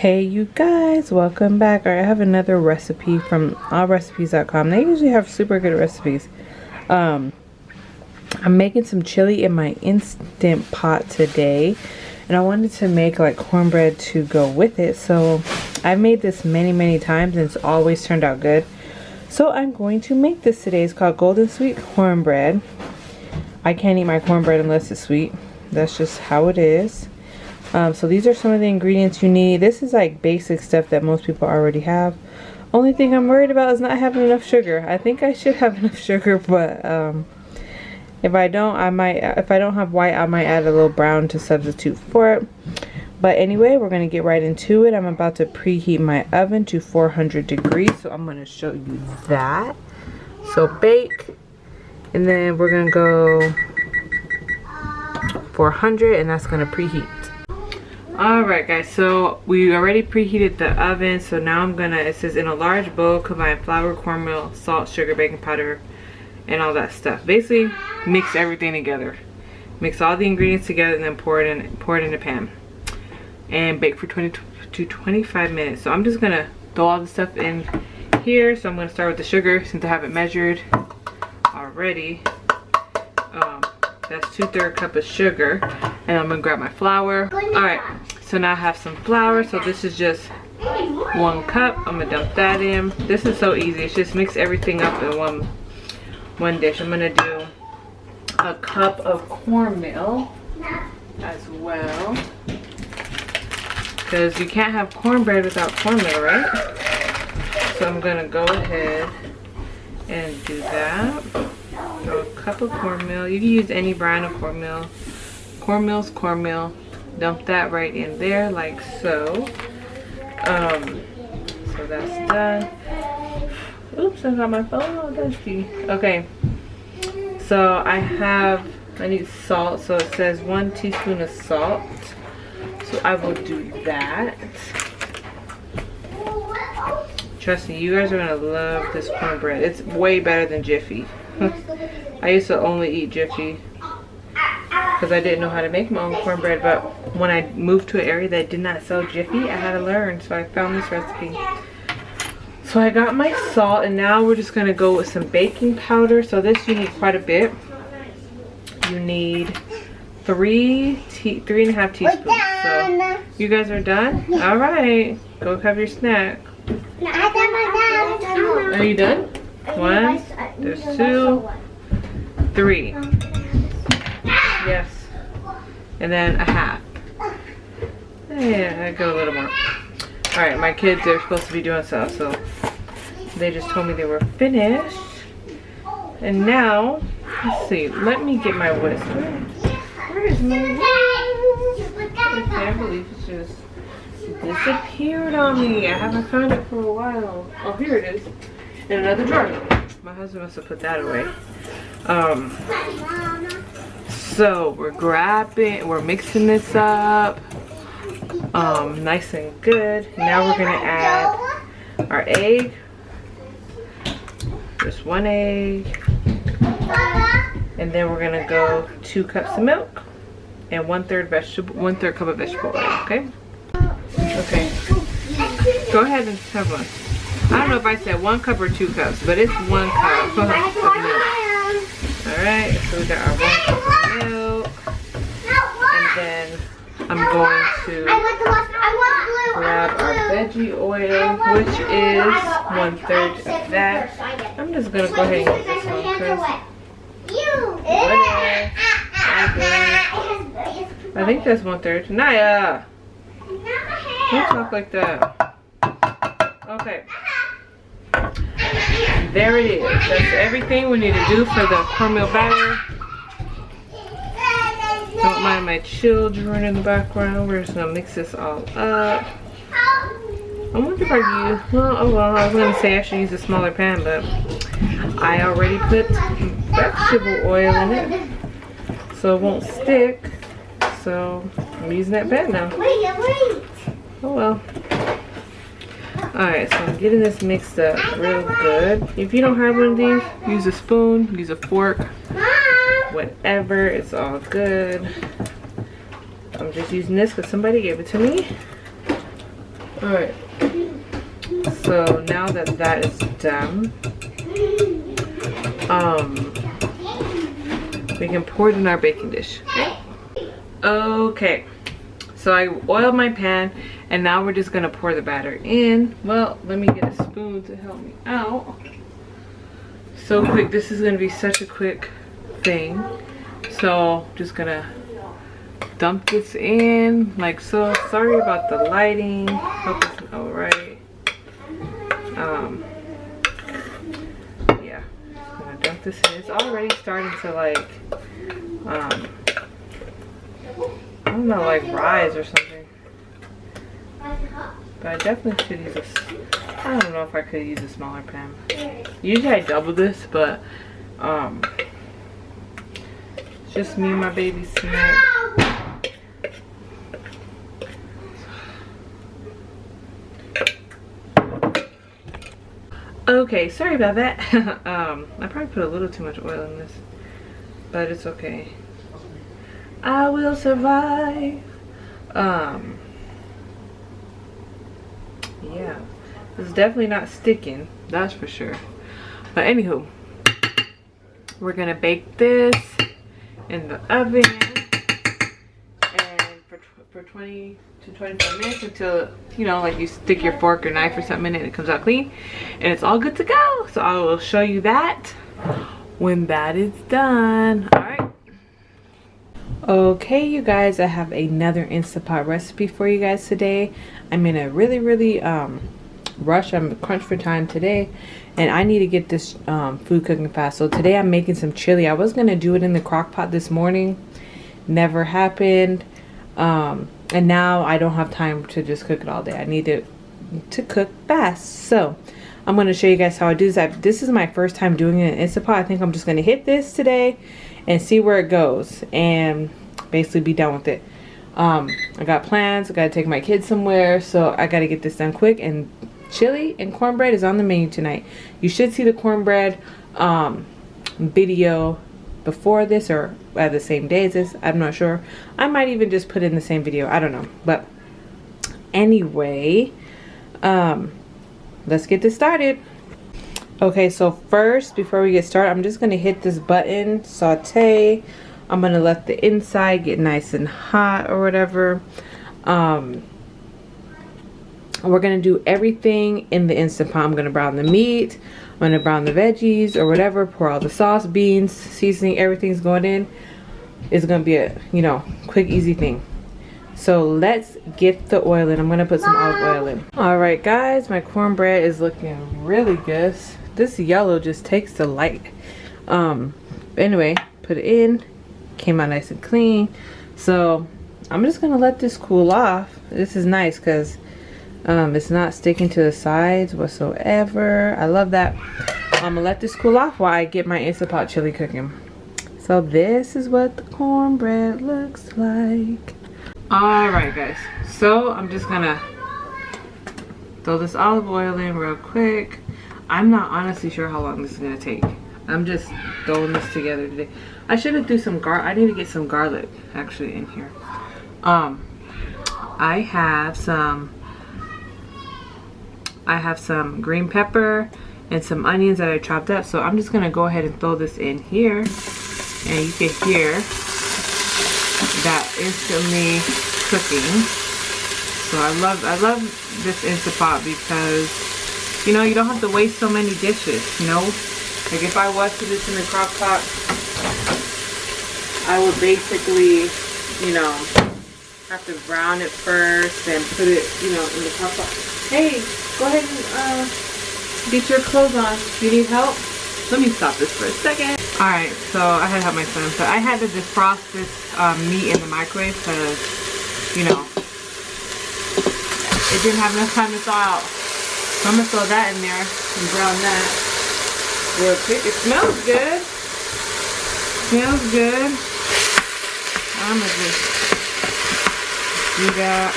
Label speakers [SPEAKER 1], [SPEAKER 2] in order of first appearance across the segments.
[SPEAKER 1] Hey you guys, welcome back. Alright, I have another recipe from allrecipes.com. They usually have super good recipes. I'm making some chili in my Instant Pot today, and I wanted to make like cornbread to go with it. So I've made this many times and it's always turned out good. So I'm going to make this today. It's called Golden Sweet Cornbread. I can't eat my cornbread unless it's sweet. That's just how it is. So these are some of the ingredients you need. This is like basic stuff that most people already have. Only thing I'm worried about is not having enough sugar. I think I should have enough sugar, but if I don't, if I don't have white, I might add a little brown to substitute for it. But anyway, we're going to get right into it. I'm about to preheat my oven to 400 degrees, so I'm going to show you that. So bake, and then we're going to go 400, and that's going to preheat. Alright guys, so we already preheated the oven, so now I'm gonna, it says in a large bowl combine flour, cornmeal, salt, sugar, baking powder, and all that stuff. Basically mix everything together. Mix all the ingredients together and then pour it in a pan. And bake for 20 to 25 minutes. So I'm just gonna throw all the stuff in here. So I'm gonna start with the sugar since I have it measured already. That's 2/3 cup of sugar, and I'm gonna grab my flour. All right, so now I have some flour. So this is just 1 cup. I'm gonna dump that in. This is so easy. It's just mix everything up in one dish. I'm gonna do a cup of cornmeal as well, because you can't have cornbread without cornmeal, right? So I'm gonna go ahead and do that. So a cup of cornmeal. You can use any brand of cornmeal. Cornmeal's cornmeal. Dump that right in there like so. So that's done. Oops, I got my phone all dusty. Okay. So I need salt. So it says 1 teaspoon of salt. So I will do that. Trust me, you guys are gonna love this cornbread. It's way better than Jiffy. I used to only eat Jiffy because I didn't know how to make my own cornbread, but when I moved to an area that did not sell Jiffy, I had to learn, so I found this recipe. So I got my salt, and now we're just gonna go with some baking powder. So this you need quite a bit. You need 3.5 teaspoons. So you guys are done? All right, go have your snack. Are you done? 1, there's 2, 3. Yes. And then a half. Yeah, I go a little more. Alright, my kids are supposed to be doing stuff, so they just told me they were finished. And now, let's see, let me get my whisk. Where is my whisk? I can't believe it's just disappeared on me. I haven't found it for a while. Oh, here it is. In another drawer. My husband must have put that away. So we're mixing this up nice and good. Now we're gonna add our egg. Just 1 egg. And then we're gonna go 2 cups of milk and 1/3 cup of vegetable oil, okay? Okay. Go ahead and have one. I don't know if I said 1 cup or 2 cups, but it's 1 cup of milk. Alright, so we got our 1 cup of milk. And then I'm going to grab our veggie oil, which is 1/3 of that. I'm just going to go ahead and use this one because I think that's 1/3. Naya! Don't talk like that. Okay. There it is. That's everything we need to do for the cornmeal batter. Don't mind my children in the background. We're just gonna mix this all up. I wonder if I use, well, oh well, I was gonna say I should use a smaller pan, but I already put vegetable oil in it, so it won't stick. So I'm using that pan now. Oh well. Alright, so I'm getting this mixed up real good. If you don't have one of these, use a spoon, use a fork, whatever, it's all good. I'm just using this because somebody gave it to me. Alright. So now that that is done, we can pour it in our baking dish. Okay. So I oiled my pan, and now we're just gonna pour the batter in. Well, let me get a spoon to help me out. So quick, this is gonna be such a quick thing. So just gonna dump this in like so. Sorry about the lighting. Hope it's all right. Yeah, just gonna dump this in. It's already starting to like I don't know, like rise or something. But I definitely should use I don't know if I could use a smaller pan. Usually I double this, but it's just me and my baby snack. Okay, sorry about that. I probably put a little too much oil in this, but it's okay. I will survive. Yeah, it's definitely not sticking, that's for sure. But anywho, we're gonna bake this in the oven and for 20 to 25 minutes until, you know, like you stick your fork or knife or something in it and it comes out clean and it's all good to go. So I will show you that when that is done. All right. Okay, you guys, I have another Instant Pot recipe for you guys today. I'm in a really rush. I'm crunched for time today, and I need to get this food cooking fast. So today I'm making some chili. I was gonna do it in the crock pot this morning, never happened, and now I don't have time to just cook it all day. I need to cook fast. So I'm gonna show you guys how I do this. This is my first time doing it in Instant Pot. I think I'm just gonna hit this today and see where it goes and basically be done with it. I got plans. I gotta take my kids somewhere, so I gotta get this done quick. And chili and cornbread is on the menu tonight. You should see the cornbread video before this or at the same day as this. I'm not sure. I might even just put it in the same video. I don't know. But anyway, let's get this started. Okay, so first, before we get started, I'm just gonna hit this button, saute. I'm gonna let the inside get nice and hot or whatever. We're gonna do everything in the Instant Pot. I'm gonna brown the meat, I'm gonna brown the veggies or whatever, pour all the sauce, beans, seasoning, everything's going in. It's gonna be a, you know, quick, easy thing. So let's get the oil in. I'm gonna put some olive oil in. All right, guys, my cornbread is looking really good. This yellow just takes the light. Anyway, put it in. Came out nice and clean. So I'm just gonna let this cool off. This is nice because it's not sticking to the sides whatsoever. I love that. I'm gonna let this cool off while I get my Instant Pot chili cooking. So this is what the cornbread looks like. Alright, guys, so I'm just gonna throw this olive oil in real quick. I'm not honestly sure how long this is gonna take. I'm just throwing this together today. I should have do some I need to get some garlic actually in here. I have some green pepper and some onions that I chopped up, so I'm just gonna go ahead and throw this in here, and you can hear that instantly cooking. So I love this Instant Pot because, you know, you don't have to waste so many dishes, you know. Like if I was to do this in the crock pot, I would basically, you know, have to brown it first and put it, you know, in the crock pot. Hey, go ahead and get your clothes on. You need help? Let me stop this for a second. Alright, so I had to help my son. So I had to defrost this meat in the microwave because, you know, it didn't have enough time to thaw out. So I'm going to throw that in there and brown that real quick. It smells good. Smells good. I'm going to just do that.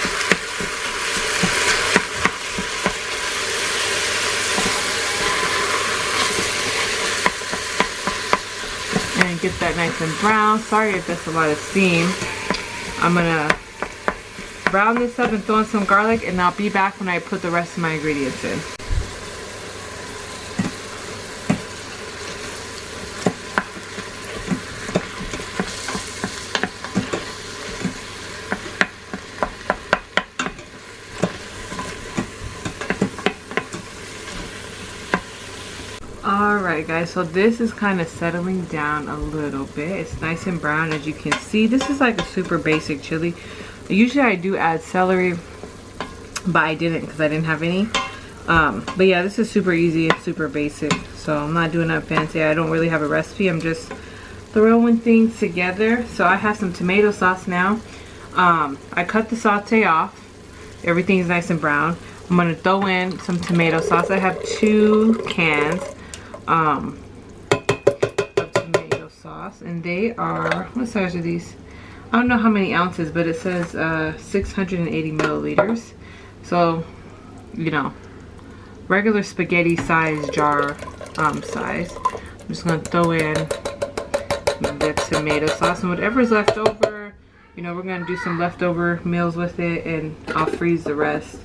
[SPEAKER 1] And get that nice and brown. Sorry if that's a lot of steam. I'm gonna brown this up and throw in some garlic, and I'll be back when I put the rest of my ingredients in. Alright guys, so this is kind of settling down a little bit. It's nice and brown, as you can see. This is like a super basic chili. Usually I do add celery, but I didn't because I didn't have any. But yeah, this is super easy and super basic, so I'm not doing that fancy. I don't really have a recipe. I'm just throwing things together. So I have some tomato sauce now. I cut the saute off. Everything's nice and brown. I'm gonna throw in some tomato sauce. I have 2 cans of tomato sauce, and they are, what size are these? I don't know how many ounces, but it says 680 milliliters. So, you know, regular spaghetti size jar size. I'm just gonna throw in the tomato sauce, and whatever's left over, you know, we're gonna do some leftover meals with it, and I'll freeze the rest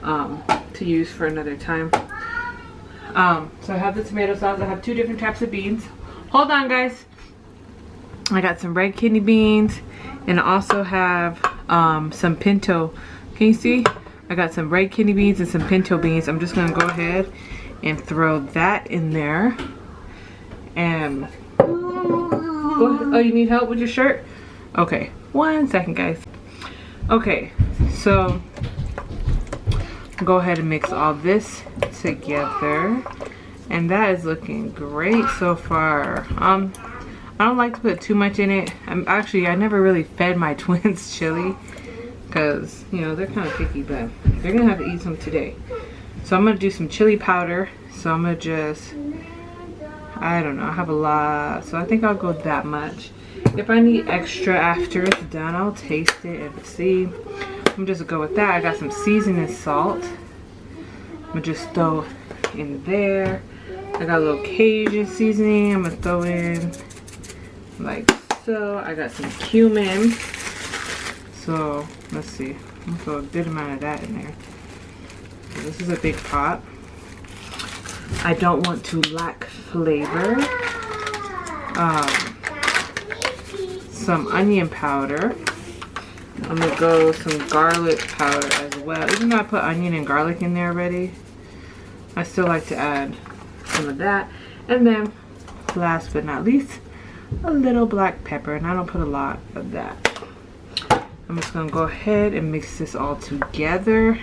[SPEAKER 1] to use for another time. So I have the tomato sauce. I have 2 different types of beans. Hold on guys. I got some red kidney beans, and I also have some pinto. Can you see? I got some red kidney beans and some pinto beans. I'm just gonna go ahead and throw that in there. And oh, you need help with your shirt? Okay, 1 second guys. Okay, so go ahead and mix all this together, and that is looking great so far. I don't like to put too much in it. I never really fed my twins chili because, you know, they're kind of picky, but they're gonna have to eat some today. So I'm gonna do some chili powder. So I'm gonna just, I don't know, I have a lot, so I think I'll go that much. If I need extra after it's done, I'll taste it and see. I'm just gonna go with that. I got some seasoning salt. I'm gonna just throw in there. I got a little Cajun seasoning. I'm gonna throw in like so. I got some cumin. So let's see. I'm gonna throw a good amount of that in there. So this is a big pot. I don't want to lack flavor. Some onion powder. I'm gonna go some garlic powder as well. Even though I put onion and garlic in there already, I still like to add some of that. And then last but not least, a little black pepper, and I don't put a lot of that. I'm just gonna go ahead and mix this all together,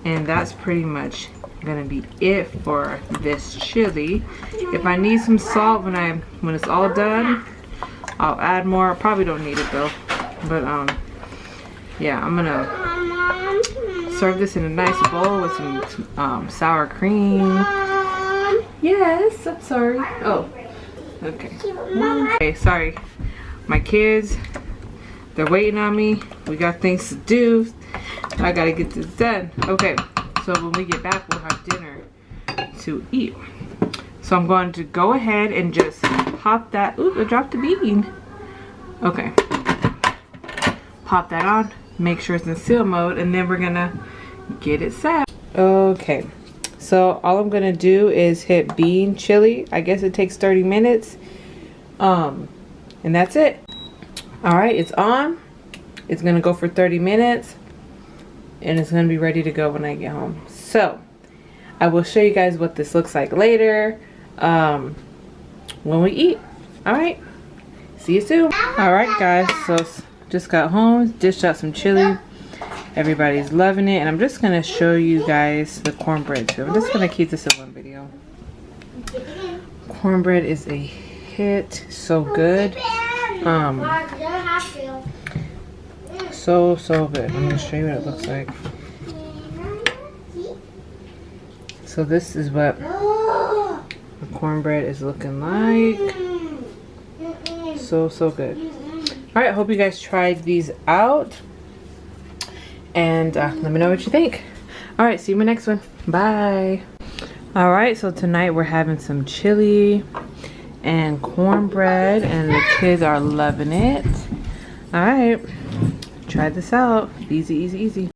[SPEAKER 1] and that's pretty much gonna be it for this chili. If I need some salt when it's all done, I'll add more. I probably don't need it though. But yeah, I'm gonna serve this in a nice bowl with some sour cream. Yes, I'm sorry. Oh, okay. Okay, sorry. My kids, they're waiting on me. We got things to do. I gotta get this done. Okay, so when we get back, we'll have dinner to eat. So I'm going to go ahead and just pop that. Ooh, I dropped a bean. Okay. Pop that on, make sure it's in seal mode, and then we're gonna get it set. Okay, so all I'm gonna do is hit bean chili. I guess it takes 30 minutes. And that's it. All right, it's on. It's gonna go for 30 minutes, and it's gonna be ready to go when I get home. So I will show you guys what this looks like later when we eat. All right, see you soon. All right guys, so just got home, dished out some chili. Everybody's loving it, and I'm just gonna show you guys the cornbread too. I'm just gonna keep this in one video. Cornbread is a hit, so good. So good. I'm gonna show you what it looks like. So this is what the cornbread is looking like. So good. All right, I hope you guys tried these out, and let me know what you think. All right, see you in my next one. Bye. All right, so tonight we're having some chili and cornbread, and the kids are loving it. All right, try this out. Easy, easy, easy.